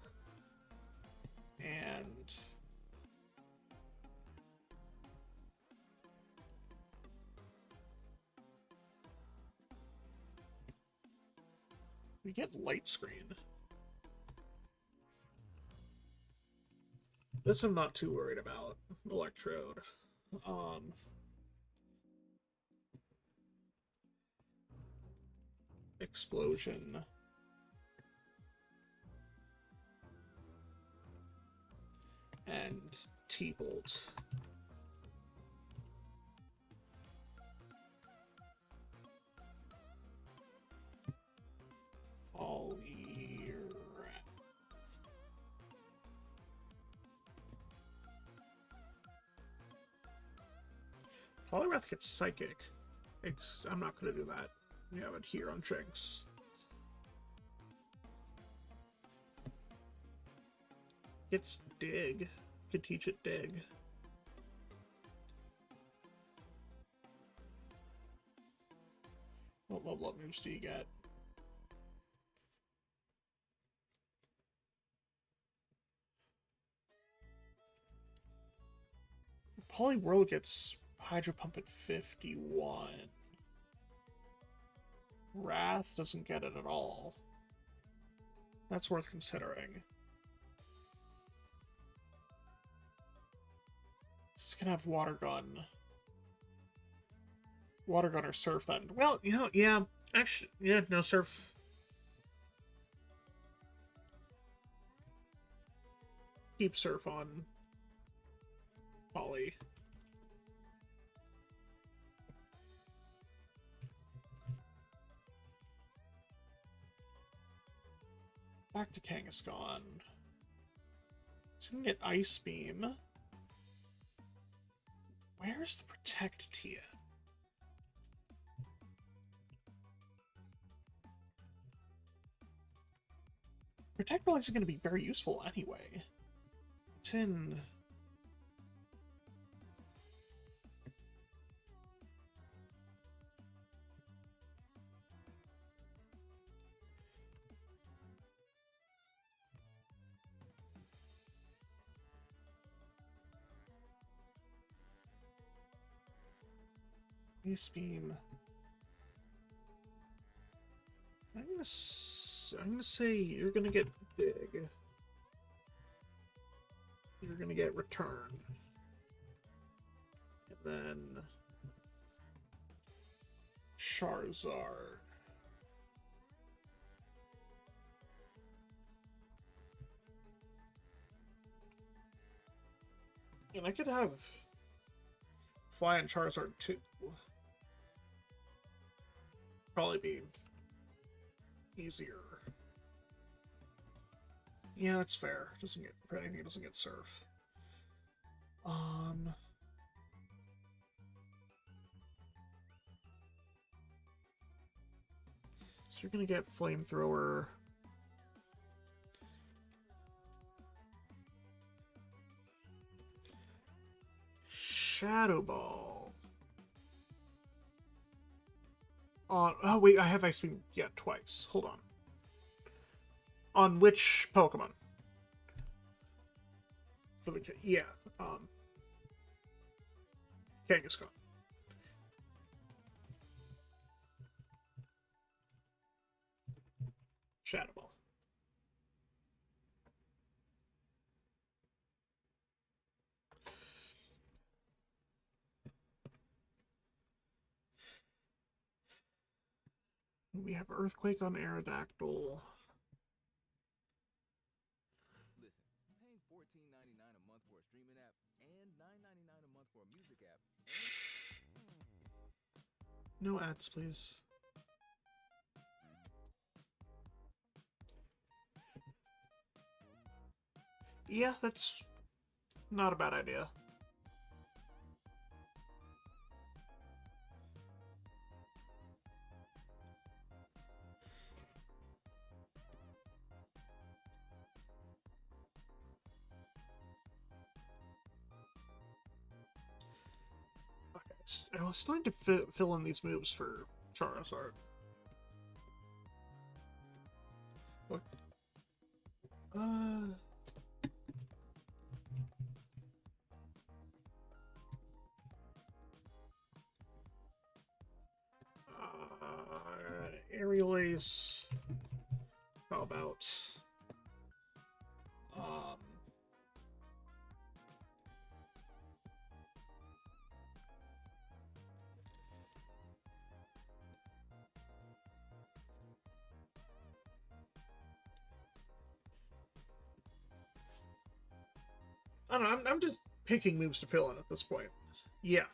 S1: and we get light screen. This I'm not too worried about. Electrode. Explosion. And T-bolt. Poliwrath gets psychic. I'm not going to do that. We have it here on Jinx. It's dig. Could teach it dig. What level up moves do you get? Poliwhirl gets Hydro Pump at 51. Wrath doesn't get it at all. That's worth considering. It's gonna have Water Gun. Water Gun or Surf that. Well, you know, yeah. Actually, yeah, no, Surf. Keep Surf on Poly. Back to Kangaskhan. So we can get Ice Beam. Where's the Protect Tia? Protect Relics is going to be very useful anyway. It's in... Ice Beam. I'm gonna say you're gonna get big. You're gonna get Return. And then Charizard. And I could have Fly and Charizard too. Probably be easier. Yeah, that's fair. Doesn't get for anything. It doesn't get Surf. So you're gonna get Flamethrower. Shadow Ball. Oh wait, I have Ice Beam, yeah, twice. Hold on. On which Pokemon? For the yeah, Kangaskhan. Shadow Ball. We have Earthquake on Aerodactyl.
S5: Listen, paying $14.99 a month for a streaming app and $9.99 a month for a music app.
S1: No ads, please. Yeah, that's not a bad idea. I was starting to fill in these moves for Charizard. What? Aerial Ace. How about I don't know, I'm just picking moves to fill in at this point. Yeah.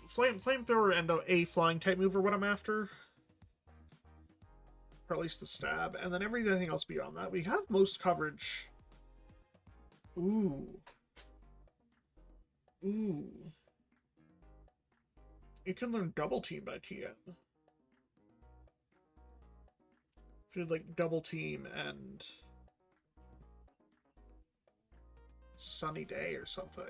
S1: Flamethrower and a flying type move are what I'm after. Or at least the stab. And then everything else beyond that. We have most coverage. Ooh. Ooh. You can learn Double Team by TN. If you did like Double Team and Sunny Day or something.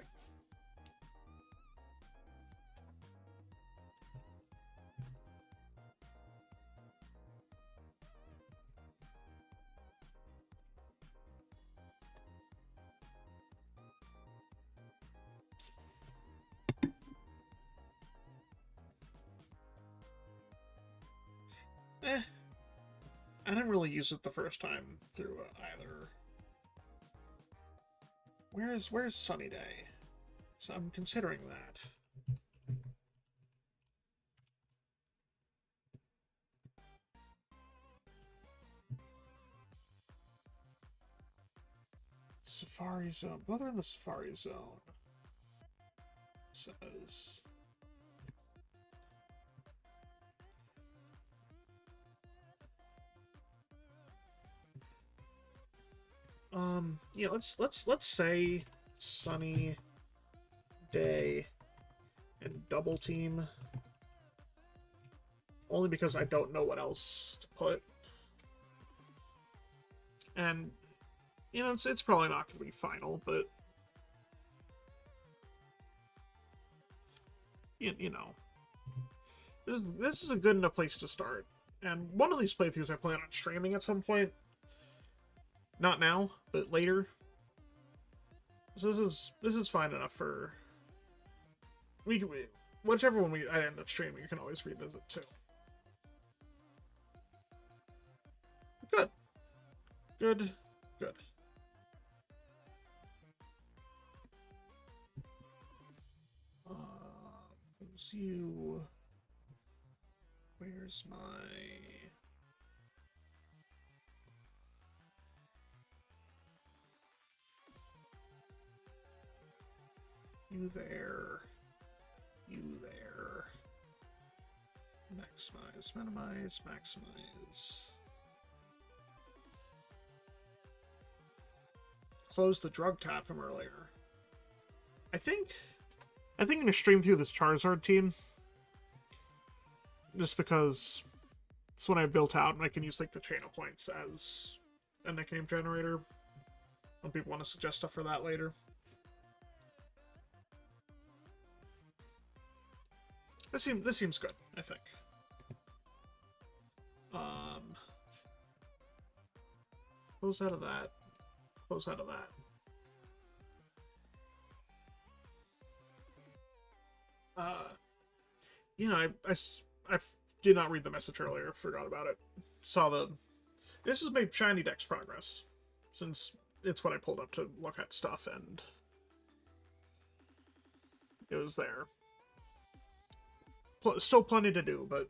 S1: I didn't really use it the first time through either. Where's Sunny Day? So I'm considering that. Safari Zone. Both are in the Safari Zone. It says. Yeah, let's say Sunny Day and Double Team. Only because I don't know what else to put. And you know, it's probably not going to be final, but you know, this is a good enough place to start. And one of these playthroughs I plan on streaming at some point. Not now, but later. So this is fine enough for whichever one I end up streaming, you can always revisit too. Good. Good. Good. Who's you? Where's my... You there. You there. Maximize, minimize, maximize. Close the drug tab from earlier. I think I'm gonna stream through this Charizard team. Just because it's what I built out and I can use like the channel points as a nickname generator. When people want to suggest stuff for that later. This seems good, I think. Close out of that. Close out of that. You know, I did not read the message earlier. Forgot about it. Saw the... This has made Shiny Dex progress. Since it's what I pulled up to look at stuff, and... it was there. Still plenty to do, but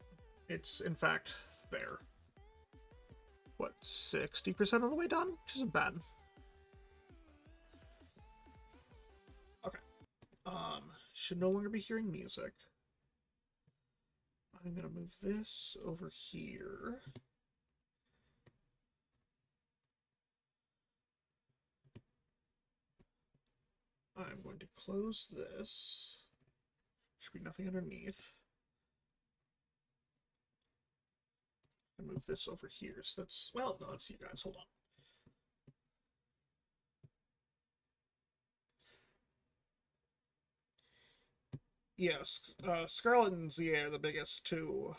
S1: it's, in fact, there. What, 60% of the way done? Which isn't bad. Okay. Should no longer be hearing music. I'm gonna move this over here. I'm going to close this. Should be nothing underneath. And move this over here. So that's, well, no, let's see you guys. Hold on. Yes, Scarlet and ZA are the biggest two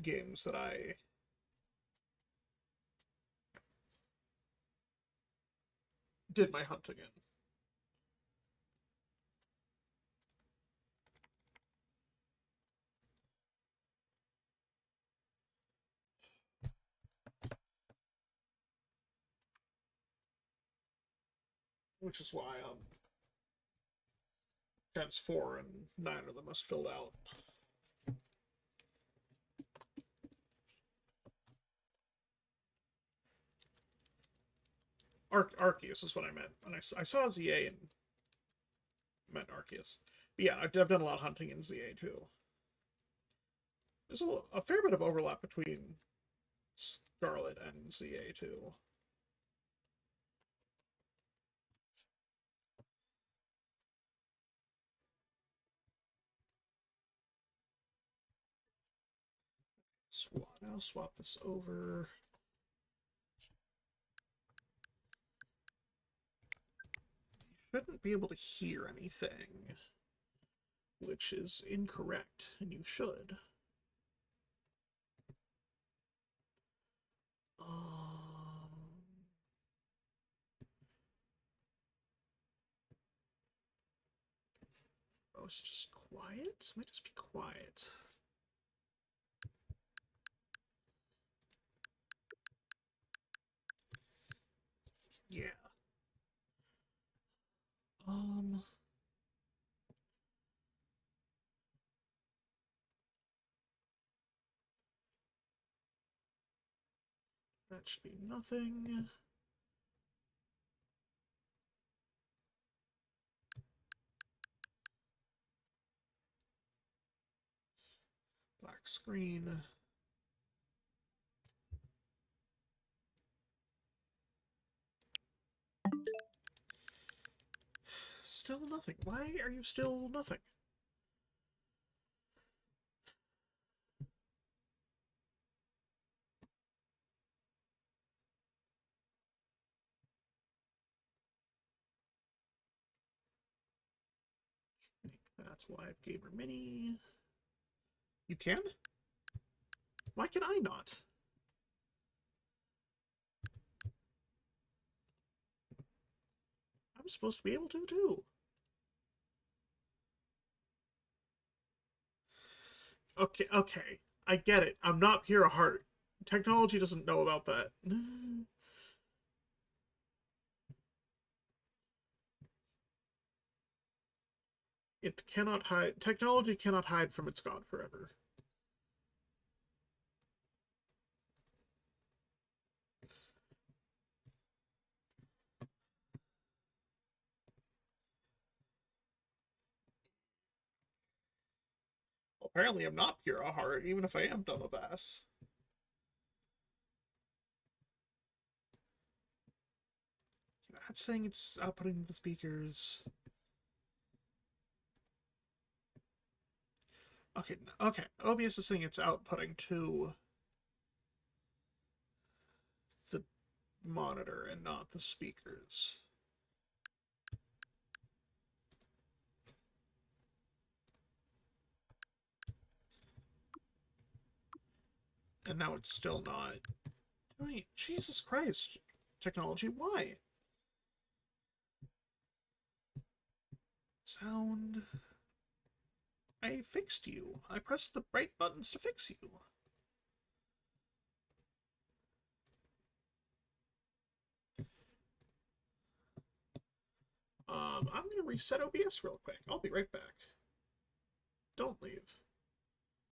S1: games that I did my hunting in. Which is why Gens 4 and 9 are the most filled out. Arceus is what I meant. And I saw ZA and meant Arceus. But yeah, I've done a lot of hunting in ZA too. There's a fair bit of overlap between Scarlet and ZA too. Now swap this over. You shouldn't be able to hear anything, which is incorrect, and you should. Oh, it's just quiet? It might just be quiet. Yeah. That should be nothing. Black screen. Still nothing. Why are you still nothing? Make that Live Gamer Mini. You can? Why can I not? I'm supposed to be able to too. Okay. I get it. I'm not pure of heart. Technology doesn't know about that. It cannot hide. Technology cannot hide from its God forever. Apparently, I'm not pure of heart, even if I am dumb of ass. That's saying it's outputting the speakers. Okay. OBS is saying it's outputting to the monitor and not the speakers. And now it's still not. Wait, Jesus Christ. Technology, why? Sound. I fixed you. I pressed the right buttons to fix you. I'm gonna reset OBS real quick. I'll be right back. Don't leave.